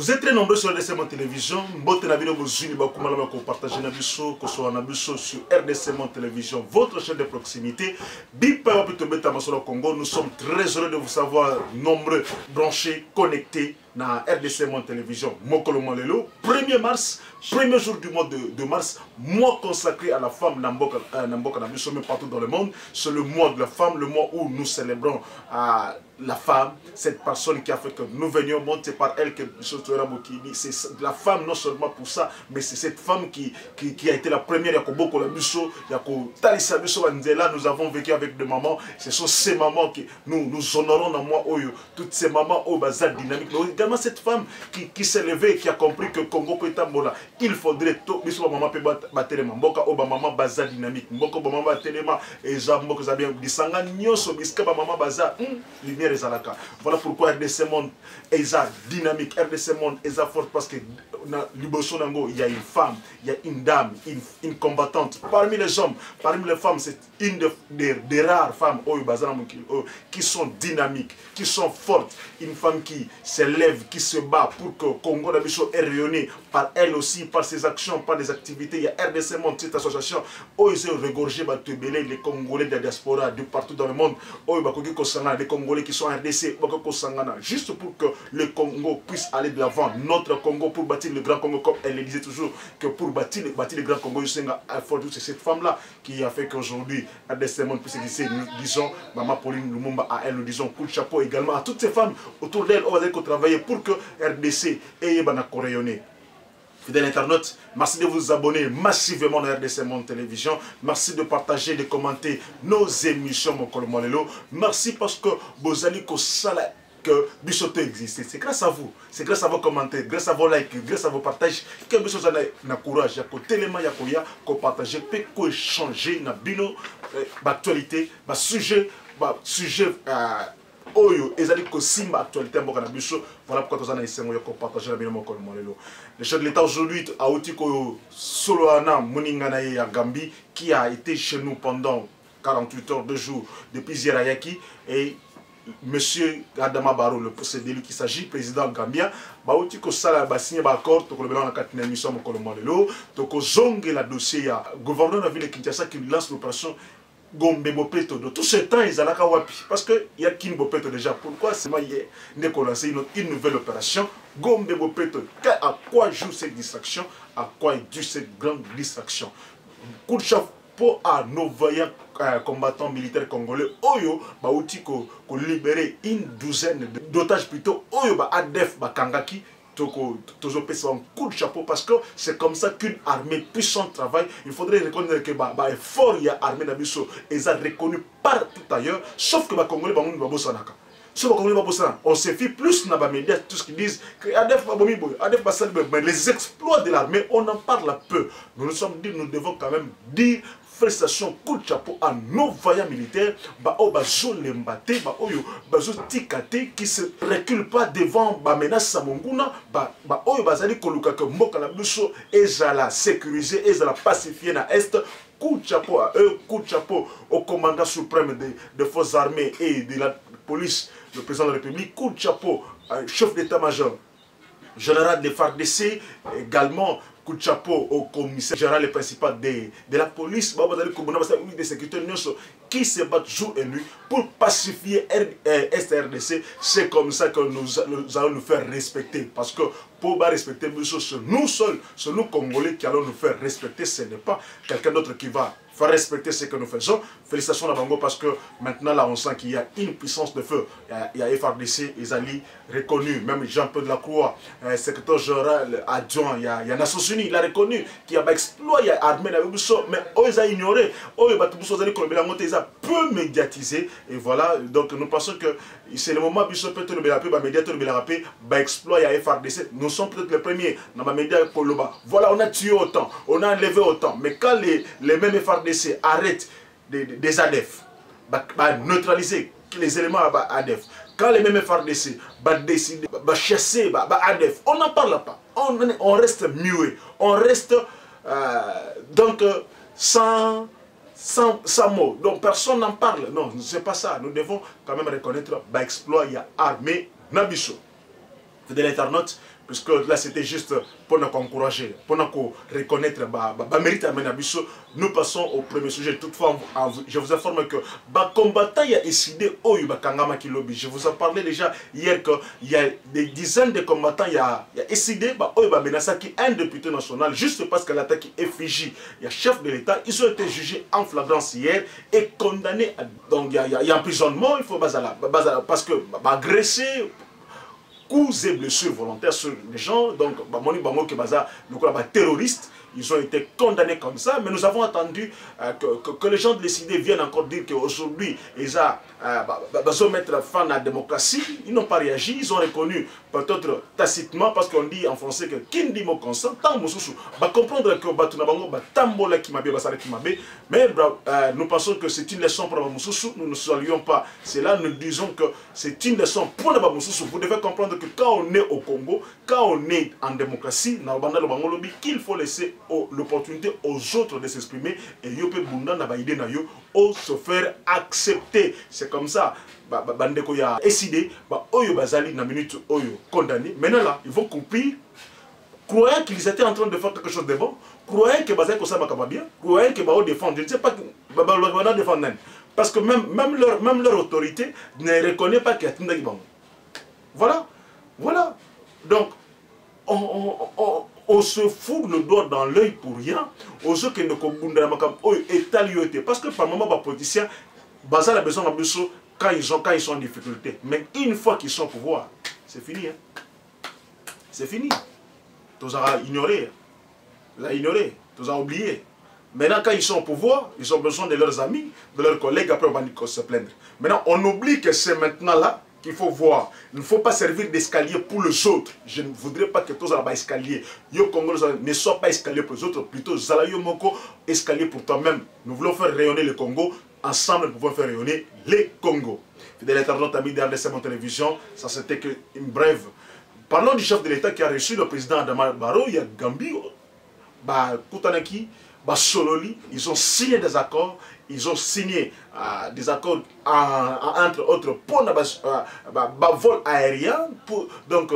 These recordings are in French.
Vous êtes très nombreux sur RDC Mon Télévision. Votre vidéo vous partagez sur RDC Mon Télévision, votre chaîne de proximité. Congo. Nous sommes très heureux de vous savoir nombreux, branchés, connectés dans RDC Mon Télévision. Mokolo Malelo, 1er mars, premier jour du mois de mars, mois consacré à la femme Namboka Nabiso, mais partout dans le monde. C'est le mois de la femme, le mois où nous célébrons la femme, cette personne qui a fait que nous venions monter par elle que c'est la femme non seulement pour ça, mais c'est cette femme qui a été la première. Nous avons vécu avec des mamans. Ce sont ces mamans que nous honorons dans moi, toutes ces mamans au bazar dynamique. Mais également cette femme qui s'est levée, qui a compris que Congo peut être bon. Il faudrait tout. Maman peut battre les mamans. Maman bazar dynamique. Maman battre les mamans. Et j'avoue que ça bien. Disanga nyoso biska maman bazar. Lumière et zalaka. Voilà pourquoi RDC Monde est dynamique. RDC Monde est forte parce que dans l'Iboso Nango, il y a une femme, il y a une dame, une combattante. Parmi les hommes, parmi les femmes, c'est une des rares femmes qui sont dynamiques, qui sont fortes. Une femme qui se lève, qui se bat pour que Congo Nabiso est rayonné par elle aussi, par ses actions, par des activités. Il y a RDC Monde, cette association, où ils ont regorgé les Congolais de la diaspora de partout dans le monde. Les Congolais qui sont en RDC, juste pour que le Congo puisse aller de l'avant. Notre Congo pour bâtir le grand Congo, comme elle le disait toujours, que pour bâtir le grand Congo, c'est cette femme-là qui a fait qu'aujourd'hui, RDC Monde puisse exister. Nous disons, Maman Pauline Lumumba, à elle, nous disons coup de chapeau également à toutes ces femmes autour d'elle, on va dire qu'on travaille pour que RDC ait rayonné. Fidèles internautes, merci de vous abonner massivement à RDC Mon Télévision. Merci de partager, de commenter nos émissions, mon Kolomolelo. Merci parce que vous allez que Bissoto existe. C'est grâce à vous. C'est grâce à vos commentaires, grâce à vos likes, grâce à vos partages que Bissoto a courage, que partager, que échanger na bino d'actualité, sujet Oyo, ezali ko simba actualité mboka na biso. Voilà pourquoi nous allons partager la bino mokolo molelo. Le chef de l'État aujourd'hui a outi ko Soloana Moningana ya Gambie qui a été chez nous pendant 48 heures de jour depuis hier à Yaki et monsieur Adama Barrow, c'est de lui qu'il s'agit, président gambien, baouti ko sala ba signé ba accord to ko lebela na katina émission mokolo molelo to ko zonge la dossier ya gouverneur de la ville de Kinshasa qui lance l'opération Gombe Bopeto. De tout ce temps, ils allaient à Wapi. Parce qu'il y a Kin Bopeto déjà. Pourquoi c'est moi hier qu'on a lancé une nouvelle opération Gombe Bopeto. À quoi joue cette distraction? À quoi est due cette grande distraction? Coup de chapeau à nos vaillants combattants militaires congolais. Oyo, bah, outil qu'on libérer une douzaine d'otages plutôt. Oyo, bah, ADF, bah, Kangaki. Toujours un coup de chapeau parce que c'est comme ça qu'une armée puissante travaille. Il faudrait reconnaître que fort il y a armée d'Abisso et ça reconnu partout ailleurs, sauf que les Congolais on se fie plus dans les médias, tout ce qu'ils disent que mais les exploits de l'armée, on en parle peu. Nous nous sommes dit, nous devons quand même dire félicitations, coup de chapeau à nos vaillants militaires, qui se reculent pas devant la menace Samonguna, sécuriser, pacifier dans l'Est. Coup de chapeau à eux, coup de chapeau au commandant suprême des forces armées et de la police, le président de la République, coup de chapeau au chef d'état-major général des FARDC, également coup de chapeau au commissaire général et principal de la police, de sécurité qui se battent jour et nuit pour pacifier SRDC. C'est comme ça que nous allons nous faire respecter. Parce que pour respecter, c'est nous seuls, c'est nous Congolais qui allons nous faire respecter. Ce n'est pas quelqu'un d'autre qui va faire respecter ce que nous faisons. Félicitations à Bango parce que maintenant là on sent qu'il y a une puissance de feu. Il y a FARDC, Ezali reconnu, même Jean-Paul Delacroix, secrétaire général adjoint, il y a Nations Unies, il a reconnu qu'il y a exploit, il y a armée, mais ils ont ignoré, ils ont peu médiatisé et voilà, donc nous pensons que c'est le moment où ils peut être médiateur exploit, il y a FARDC, nous sommes peut-être les premiers dans les médias. Voilà, on a tué autant, on a enlevé autant, mais quand les mêmes FARDC arrêtent des ADF, neutraliser les éléments ADF, quand les mêmes FARDC décident de chasser ADF, on n'en parle pas, on reste muet, on reste donc sans mots, donc personne n'en parle. Non, c'est pas ça, nous devons quand même reconnaître l'exploit, il y a armée Nabiso. De l'internaute, Puisque là, c'était juste pour nous encourager, pour nous reconnaître le mérite à Menabiso. Nous passons au premier sujet. Toutefois, je vous informe que les combattants ont décidé au Kangama Kilobi. Je vous en parlais déjà hier qu'il y a des dizaines de combattants qui ont décidé un député national, juste parce que l'attaque effigie, il y a chef de l'État, ils ont été jugés en flagrance hier et condamnés. Donc il y a emprisonnement, il faut parce que agressé. Coups et blessures volontaires sur les gens, donc le terroriste, ils ont été condamnés comme ça, mais nous avons entendu que les gens de l'ECD viennent encore dire qu'aujourd'hui, ils ont mettre fin à la démocratie, ils n'ont pas réagi, ils ont reconnu peut-être tacitement, parce qu'on dit en français que qui dit mot consent, tant mosusu, comprendre que tambola qui mais nous pensons que c'est une leçon pour Moussousou, nous ne saluons pas cela, nous disons que c'est une leçon pour Moussousou. Vous devez comprendre que quand on est au Congo, quand on est en démocratie, qu'il faut laisser l'opportunité aux autres de s'exprimer et yope bunda na baide na yo ou se faire accepter. C'est comme ça. Bandeko ya décidé, oyo bazali na minute oyo condamné. Maintenant là, ils vont couper, croyant qu'ils étaient en train de faire quelque chose de bon, croyant que bazali ko sama bien, croyant que bao défendre. Je ne sais pas que défendre. Parce que même leur autorité ne reconnaît pas qu'il y a Tindaki Bango. Voilà. Voilà. Donc, on se fout le doigt dans l'œil pour rien. Aux autres qui ne comprennent parce que par moment, les politiciens, ils ont besoin de quand ils sont en difficulté. Mais une fois qu'ils sont au pouvoir, c'est fini. Hein? C'est fini. Tous ont ignoré. Tous ont oublié. Maintenant, quand ils sont au pouvoir, ils ont besoin de leurs amis, de leurs collègues, après on va se plaindre. Maintenant, on oublie que c'est maintenant là qu'il faut voir. Il ne faut pas servir d'escalier pour les autres. Je ne voudrais pas que tous aient un escalier. Yo Congo ne soit pas escalier pour les autres, plutôt Zalayo Moko, escalier pour toi-même. Nous voulons faire rayonner le Congo. Ensemble, nous pouvons faire rayonner les Congo. Fidèle internaute, ami d'RDC Mon Télévision, ça c'était une brève. Parlons du chef de l'État qui a reçu le président Adama Barrow, il y a Gambie, Koutanaki, Sololi, ils ont signé des accords. Ils ont signé des accords entre autres pour le vol aérien, donc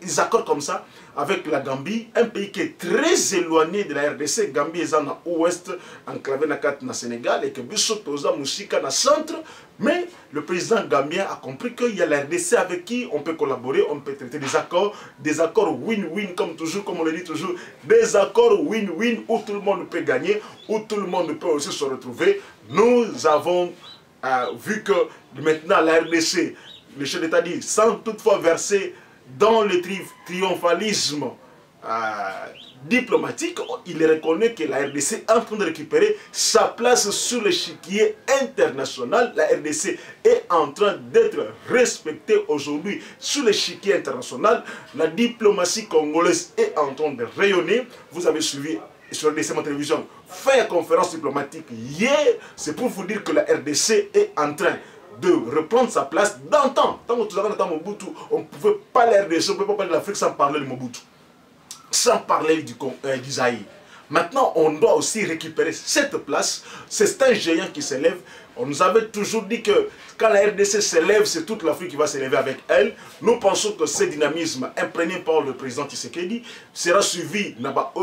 des accords comme ça avec la Gambie, un pays qui est très éloigné de la RDC. Gambie est dans l'ouest, enclavé dans le Sénégal, et que Bissot Toza Moussika dans le centre. Mais le président gambien a compris qu'il y a la RDC avec qui on peut collaborer, on peut traiter des accords win-win, comme toujours, comme on le dit toujours, des accords win-win où tout le monde peut gagner, où tout le monde peut aussi se retrouver. Nous avons vu que maintenant la RDC, le chef d'État dit, sans toutefois verser dans le triomphalisme diplomatique, il reconnaît que la RDC est en train de récupérer sa place sur l'échiquier international. La RDC est en train d'être respectée aujourd'hui sur l'échiquier international. La diplomatie congolaise est en train de rayonner. Vous avez suivi sur RDC Mon Télévision, fait conférence diplomatique hier. C'est pour vous dire que la RDC est en train de reprendre sa place d'antan. Tant que nous avons Mobutu, on ne pouvait pas l'RDC, on ne peut pas parler de l'Afrique sans parler de Mobutu, sans parler du Zaïre. Maintenant, on doit aussi récupérer cette place. C'est un géant qui s'élève. On nous avait toujours dit que quand la RDC s'élève, c'est toute l'Afrique qui va s'élever avec elle. Nous pensons que ce dynamisme imprégné par le président Tshisekedi sera suivi par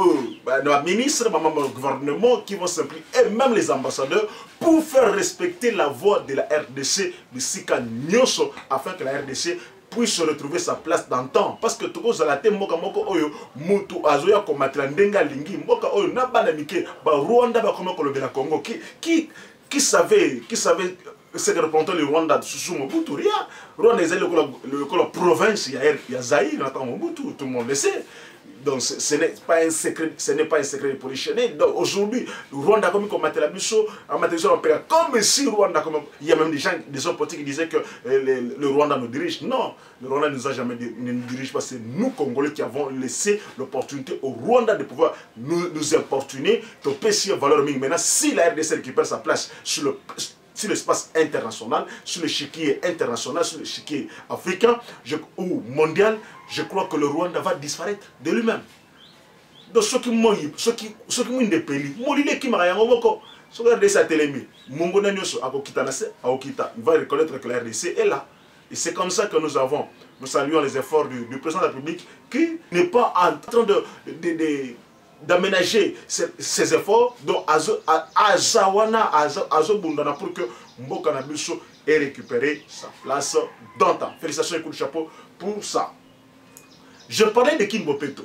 les ministres, par le gouvernement qui vont s'impliquer, et même les ambassadeurs, pour faire respecter la voix de la RDC, de Sika Nyoso, afin que la RDC puisse retrouver sa place dans le temps. Parce que tout le monde oyo mutu azoya komatela ndenga lingi mboka oyo na bana mike ba Rwanda ba koma kolobela Congo qui savait ce que représentait le Rwanda sous Mobutu. Rien. Rwanda est la province ya Zaïre dans Mobutu, tout le monde le sait. Donc ce n'est pas un secret, de polichinelle. Donc aujourd'hui, le Rwanda comme la Bisso, comme si Rwanda, il y a même des hommes politiques qui disaient que le Rwanda nous dirige. Non, le Rwanda ne nous dirige pas. C'est nous Congolais qui avons laissé l'opportunité au Rwanda de pouvoir nous importuner. Maintenant, si la RDC récupère sa place sur l'espace international, sur l'échiquier international, sur l'échiquier africain ou mondial, je crois que le Rwanda va disparaître de lui-même. Donc ceux qui m'ont dit, ceux qui m'ont dit, qui m'a ce que la RDC a télémé, il va reconnaître que la RDC est là. Et c'est comme ça que nous avons nous saluons les efforts du président de la République qui n'est pas en train d'aménager ces efforts donc Azawana Azobundana pour que Mboka Nabiso ait récupéré sa place dans le temps. Félicitations et coup de chapeau pour ça. Je parlais de Kinbopeto.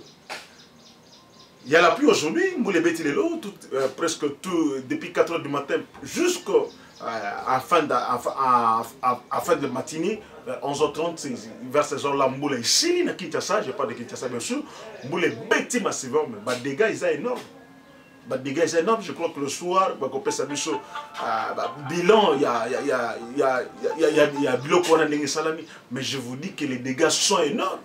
Il y a la pluie aujourd'hui, presque tout, depuis 4 h du matin jusqu'à fin de matinée, 11 h 30, vers ces heures-là, Mboule est ici, à Kinshasa, je parle de Kinshasa bien sûr, Mboule est bêti massivement, mais les dégâts ils sont énormes. Les dégâts sont énormes, je crois que le soir, bilan, il y a bilan qu'on a dans salami, mais je vous dis que les dégâts sont énormes.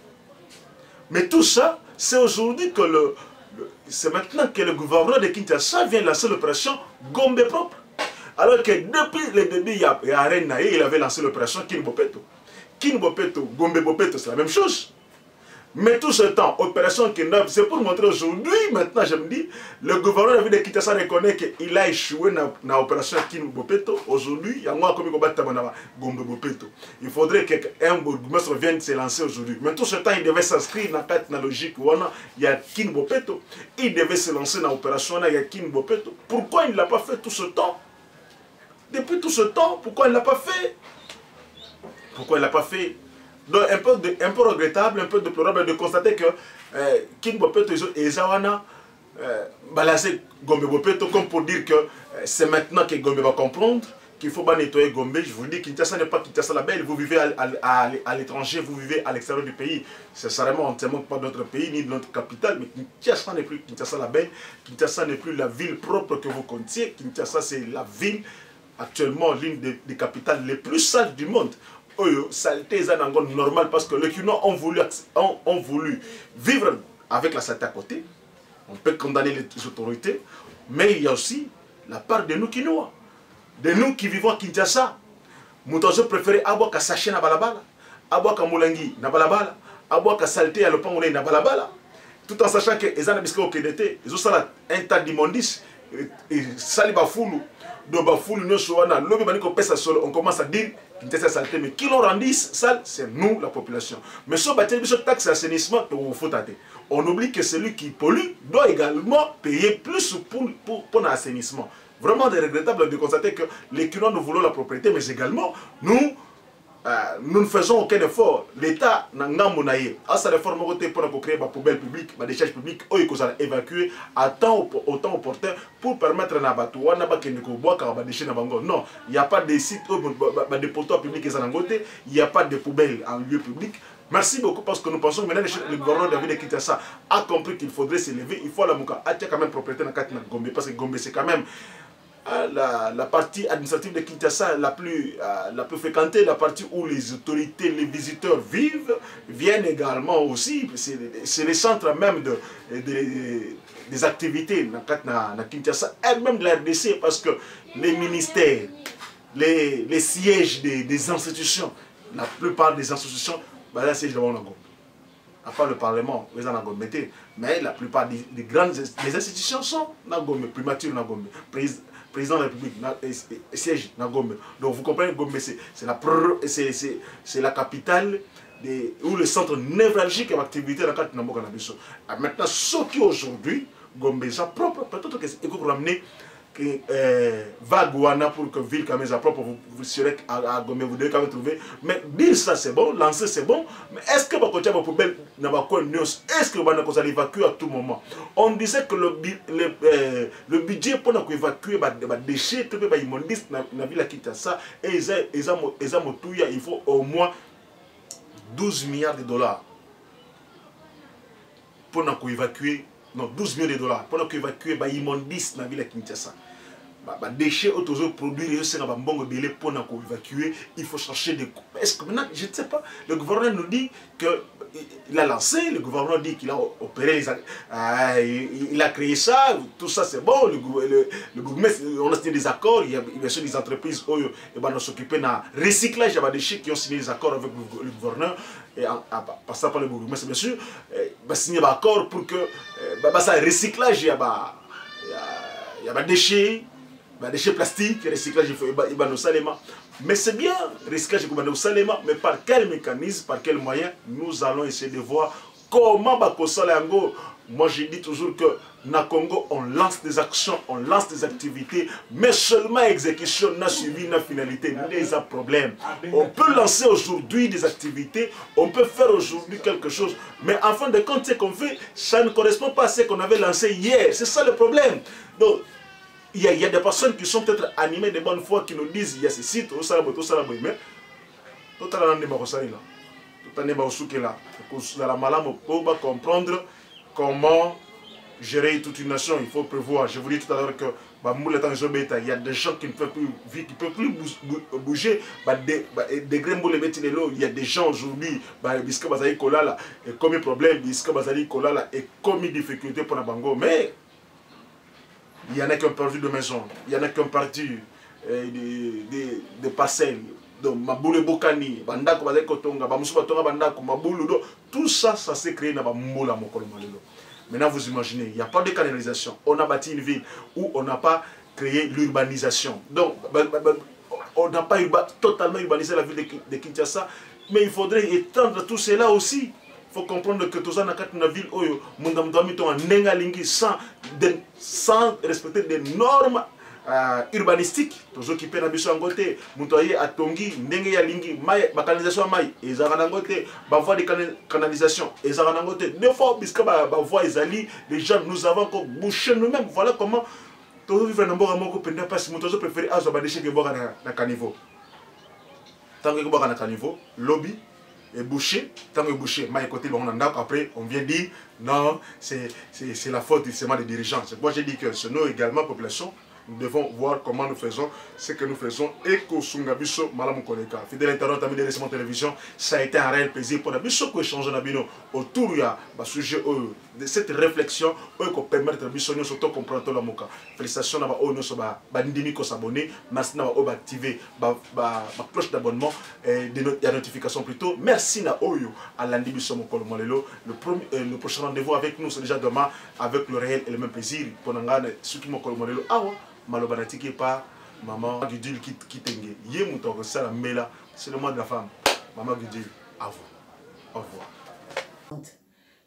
Mais tout ça, c'est aujourd'hui que c'est maintenant que le gouvernement de Kinshasa vient lancer l'opération Gombe propre. Alors que depuis le début, il y a Arenaï, il avait lancé l'opération Kinbopeto. Kinbopeto, Gombe Bopeto, c'est la même chose. Mais tout ce temps, opération Kinbopeto, c'est pour montrer aujourd'hui, maintenant je me dis, le gouvernement de Kinshasa reconnaît qu'il a échoué dans l'opération Kinbopeto. Aujourd'hui, il y a moi comme Gombe Bopeto. Il faudrait qu'un bourgmestre vienne se lancer aujourd'hui. Mais tout ce temps, il devait s'inscrire dans la logique où il y a Kinbopeto. Il devait se lancer dans l'opération, il y a Kinbopeto. Pourquoi il ne l'a pas fait tout ce temps? Depuis tout ce temps, pourquoi il ne l'a pas fait? Pourquoi il ne l'a pas fait? Donc un peu regrettable, un peu déplorable de constater que Kinbopeto et Zawana balancé Gombe Bopeto comme pour dire que c'est maintenant que Gombe va comprendre qu'il faut pas nettoyer Gombe. Je vous dis que Kinshasa n'est pas Kinshasa la belle. Vous vivez à l'étranger, vous vivez à l'extérieur du pays. Sincèrement, on ne se manque pas d'autre pays ni de notre capitale, mais Kinshasa n'est plus Kinshasa la belle. Kinshasa n'est plus la ville propre que vous comptiez. Kinshasa c'est la ville actuellement l'une des capitales les plus sales du monde. Saleté est normal parce que les Kinois ont voulu vivre avec la saleté à côté. On peut condamner les autorités, mais il y a aussi la part de nous Kinois, de nous qui vivons à Kinshasa. Nous avons préféré Abouaka Saché na balabala, Abouaka Moulangi na balabala, Abouaka Saleté à l'opangolé na balabala, tout en sachant que les Anabisco au KDT, ils ont un tas d'immondices, et Saliba Foulou. On commence à dire Kinshasa saleté, mais qui l'ont rendu sale, c'est nous, la population. Mais ce bâtiment, ce taxe d'assainissement, on oublie que celui qui pollue doit également payer plus pour l'assainissement. Vraiment regrettable de constater que les Kinois nous voulons la propriété, mais également nous ne faisons aucun effort. L'État n'a pas monaïe. À sa réforme, pour créer des poubelles publiques, des décharges publiques, évacuer à temps opportun pour permettre à Batouana de boire des déchets. Non, il n'y a pas de sites, de poteaux publics, il n'y a pas de poubelles en lieu public. Merci beaucoup parce que nous pensons que maintenant le gouvernement de Kinshasa a compris qu'il faudrait s'élever. Il faut la Mouka. Il y a quand même propriété dans Gombe parce que Gombe c'est quand même la partie administrative de Kinshasa la plus fréquentée, la partie où les autorités, les visiteurs viennent également aussi. C'est le centre même des activités dans Kinshasa et même de la RDC parce que les ministères, les sièges des institutions, la plupart des institutions, là siège devant Gombe. À part le Parlement, ils sont dans Gombe. Mais la plupart des grandes institutions sont dans Gombe, primature dans Gombe. Président de la République, siège dans Gombe. Donc vous comprenez, Gombe, c'est la capitale ou le centre névralgique de l'activité dans le cadre de Namboka Nabiso. Maintenant, ce qui aujourd'hui, Gombe est propre, peut-être que c'est pour ramener Vaguana pour que ville comme ça propre, vous serez à Gombe, vous devez quand même trouver. Mais dire ça c'est bon, lancer c'est bon, mais est-ce que vous avez poubelle est-ce que vous allez évacuer à tout moment? On disait que le budget pour évacuer les déchets, tout les immondices dans la ville à Kinshasa, et il faut au moins 12 milliards de dollars pour évacuer. Non, 12 millions de dollars pour évacuer les immondices dans la ville de Kinshasa. Les déchets autour produits pour évacuer, il faut chercher des coûts. Est-ce que maintenant, je ne sais pas, le gouvernement nous dit qu'il a lancé, le gouvernement dit qu'il a opéré, il a créé ça, tout ça c'est bon, le gouvernement, on a signé des accords, il y a bien sûr des entreprises qui vont s'occuper de recyclage des déchets qui ont signé des accords avec le gouverneur. Et en passant par le gouvernement, bien sûr, signer des accords pour que ça recyclage, il y a des déchets, Bah, déchets plastiques, recyclage, il faut au Salema. Mais c'est bien, recyclage au Salema, mais par quel mécanisme, par quel moyen, nous allons essayer de voir comment Bakosalango. Moi, je dis toujours que na Congo, on lance des actions, on lance des activités, mais seulement exécution n'a suivi la finalité. Il y a un problème. On peut lancer aujourd'hui des activités, on peut faire aujourd'hui quelque chose, mais en fin de compte, ce qu'on fait, ça ne correspond pas à ce qu'on avait lancé hier. C'est ça le problème. Donc, il y a des personnes qui sont peut-être animées de bonne foi qui nous disent il y a ceci, tout ça, mais tout ça, mais tout ça, pour comprendre comment gérer toute une nation. Il faut prévoir. Je vous dis tout à l'heure que il y a des gens qui ne peuvent plus vivre, qui ne peuvent plus bouger. Il y a des gens aujourd'hui et comme problème, et comme difficulté pour la bango. Mais il y en a qui ont perdu de maison, il y en a qui ont perdu des parcelles. Donc, Maboule Bokani, Bandako Bazekotonga, Bamusuba Tonga Bandako, Maboule, tout ça, ça s'est créé dans Moula Mokolomalelo. Maintenant, vous imaginez, il n'y a pas de canalisation. On a bâti une ville où on n'a pas créé l'urbanisation. Donc, on n'a pas totalement urbanisé la ville de Kinshasa, mais il faudrait étendre tout cela aussi. Il faut comprendre que tout ça, dans une ville sans respecter des normes urbanistique toujours qui na biso ngote mutoye atongi ndenge ya lingi mai ba canalisation mai ezaka na ngote ba voie de canalisation ezaka na ngote deux fois puisque ba voie ezali les gens nous avons encore bouché nous-mêmes. Voilà comment tout vivre na mboka moko penda passe mutozo préférer azo ba déchet ke boka na caniveau tant que boka na caniveau lobby et bouché, tant que bouché, mais côté après on vient dire non, c'est la faute justement des dirigeants. C'est pourquoi j'ai dit que c'est nous également population. Nous devons voir comment nous faisons ce que nous faisons. Et que Sungabiso, Malam Koleka, fidèle internaute, ami de récemment télévision, ça a été un réel plaisir pour nous pour échanger autour de sujet de cette réflexion pour permettre à nous de comprendre la moka. Félicitations à nous de s'abonner, merci à activer la cloche d'abonnement et de la notification plutôt. Merci à l'Andibiso Mokolo Malelo. Le prochain rendez-vous avec nous, c'est déjà demain avec le réel et le même plaisir. Pour nous, ceux qui Mokolo Malelo. Malobanatiki pas maman Gudule qui tengue. Yé mouton ça la mela, c'est le mois de la femme. Maman Gudule, à vous. Au revoir.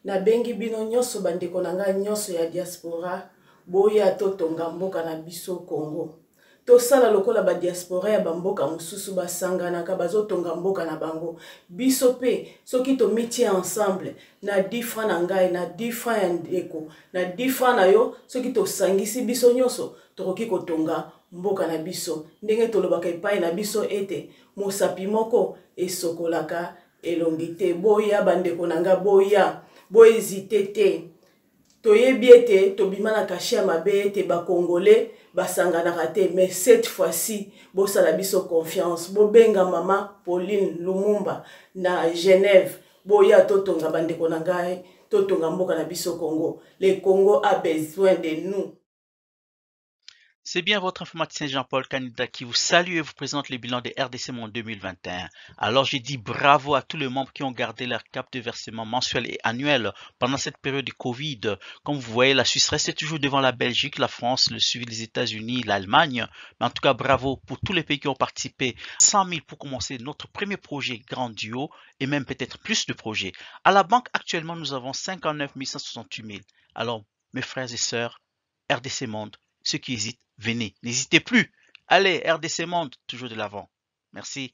Na bengi bino nyoso bandeko nanga nyoso ya diaspora boya totonga mboka na biso Congo. Tosala lokola ba diaspora ya bamboka mususu basangana ka bazotonga mboka na bango. Biso pe soki to métier ensemble na 10 francs na ngai na 10 francs ya ndeko na 10 francs na yo soki to sangisi biso nyoso tokoki kotonga mboka na biso ndenge tolobaka epai na biso ete mosapi moko esokolaka elongi te. Boya bandeko nanga boya hésiter te. Toyebi ete tobima na kashi ya mabe ete ba congolais basanganaka te, mais cette fois-ci bosala biso confiance. Bobenga mama Pauline Lumumba na Genève boya totonga bandeko na ngai totonga mboka na biso Congo. Le Congo a besoin de nous. C'est bien votre informaticien Jean-Paul Canida qui vous salue et vous présente le bilan des RDC Monde 2021. Alors je dis bravo à tous les membres qui ont gardé leur cap de versement mensuel et annuel pendant cette période de Covid. Comme vous voyez, la Suisse reste toujours devant la Belgique, la France, le suivi des États-Unis, l'Allemagne. Mais en tout cas, bravo pour tous les pays qui ont participé. 100 000 pour commencer notre premier projet Grand Duo et même peut-être plus de projets. À la banque, actuellement, nous avons 59 168 000. Alors, mes frères et sœurs, RDC Monde, ceux qui hésitent, venez, n'hésitez plus. Allez, RDC Monde, toujours de l'avant. Merci.